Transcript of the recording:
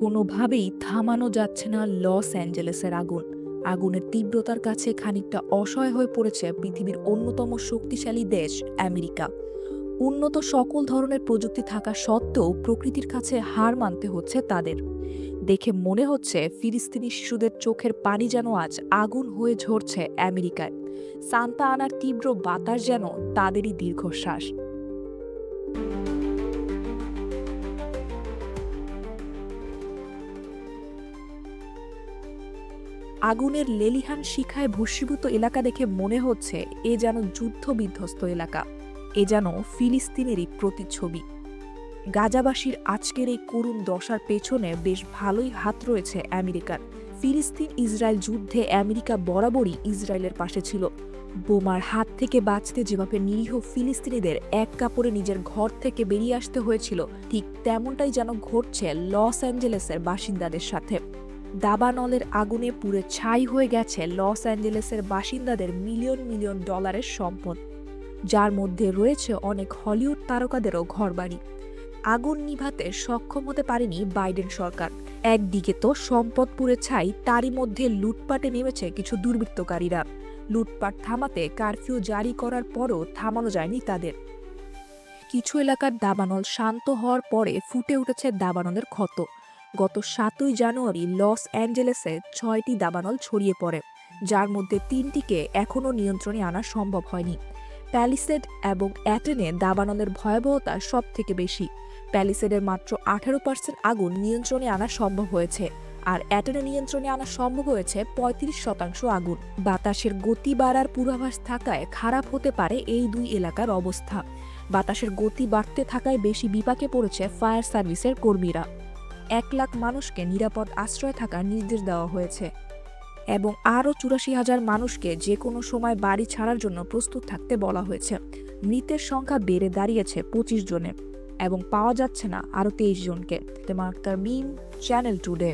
কোনোভাবেই থামানো যাচ্ছে না লস অ্যাঞ্জেলেসের আগুন। আগুনের তীব্রতার কাছে খানিকটা অসহায় হয়ে পড়েছে পৃথিবীর অন্যতম শক্তিশালী দেশ আমেরিকা। উন্নত সকল ধরনের প্রযুক্তি থাকা সত্ত্বেও প্রকৃতির কাছে হার মানতে হচ্ছে তাদের। দেখে মনে হচ্ছে ফিলিস্তিনি শিশুদের চোখের পানি যেন আজ আগুন হয়ে ঝরছে আমেরিকায়। সান্তা আনার তীব্র বাতাস যেন তাদেরই দীর্ঘশ্বাস। আগুনের লেলিহান শিখায় ভস্মীভূত এলাকা দেখে মনে হচ্ছে এ যেন যুদ্ধ বিধ্বস্ত এলাকা। এ যেন ফিলিস্তিনেরই প্রতিচ্ছবি। গাজাবাসীর আজকের এই করুণ দশার পেছনে বেশ ভালোই হাত রয়েছে আমেরিকার। ফিলিস্তিন ইসরায়েল যুদ্ধে আমেরিকা বরাবরই ইসরায়েলের পাশে ছিল। বোমার হাত থেকে বাঁচতে যেভাবে নিরীহ ফিলিস্তিনিদের এক কাপড়ে নিজের ঘর থেকে বেরিয়ে আসতে হয়েছিল, ঠিক তেমনটাই যেন ঘটছে লস অ্যাঞ্জেলেসের বাসিন্দাদের সাথে। দাবানলের আগুনে পুড়ে ছাই হয়ে গেছে লস অ্যাঞ্জেলেসের বাসিন্দাদের মিলিয়ন মিলিয়ন ডলারের সম্পদ, যার মধ্যে রয়েছে অনেক হলিউড তারকাদেরও ঘরবাড়ি। আগুন নিভাতে সক্ষম হতে পারেনি বাইডেন সরকার। একদিকে তো সম্পদ পুড়ে ছাই, তারই মধ্যে লুটপাটে নেমেছে কিছু দুর্বৃত্তকারীরা। লুটপাট থামাতে কারফিউ জারি করার পরও থামানো যায়নি তাদের। কিছু এলাকার দাবানল শান্ত হওয়ার পরে ফুটে উঠেছে দাবানলের ক্ষত। গত 7ই জানুয়ারি লস অ্যাঞ্জেলেসে 6টি দাবানল ছড়িয়ে পড়ে, যার মধ্যে 3টিকে এখনও নিয়ন্ত্রণে আনা সম্ভব হয়নি। প্যালিসেড এবং অ্যাটেনে দাবানলের ভয়াবহতা সব থেকে বেশি। প্যালিসেডের মাত্র 18% আগুন নিয়ন্ত্রণে আনা সম্ভব হয়েছে, আর অ্যাটেনে নিয়ন্ত্রণে আনা সম্ভব হয়েছে 35% আগুন। বাতাসের গতি বাড়ার পূর্বাভাস থাকায় খারাপ হতে পারে এই দুই এলাকার অবস্থা। বাতাসের গতি বাড়তে থাকায় বেশি বিপাকে পড়েছে ফায়ার সার্ভিসের কর্মীরা। 1 লাখ মানুষকে নিরাপদ আশ্রয়ে থাকার নির্দেশ দেওয়া হয়েছে এবং আরও 84,000 মানুষকে যে কোনো সময় বাড়ি ছাড়ার জন্য প্রস্তুত থাকতে বলা হয়েছে। মৃতের সংখ্যা বেড়ে দাঁড়িয়েছে 25 জনে এবং পাওয়া যাচ্ছে না আরও 23 জনকে। তেমন একটা মিম চ্যানেল টুডে।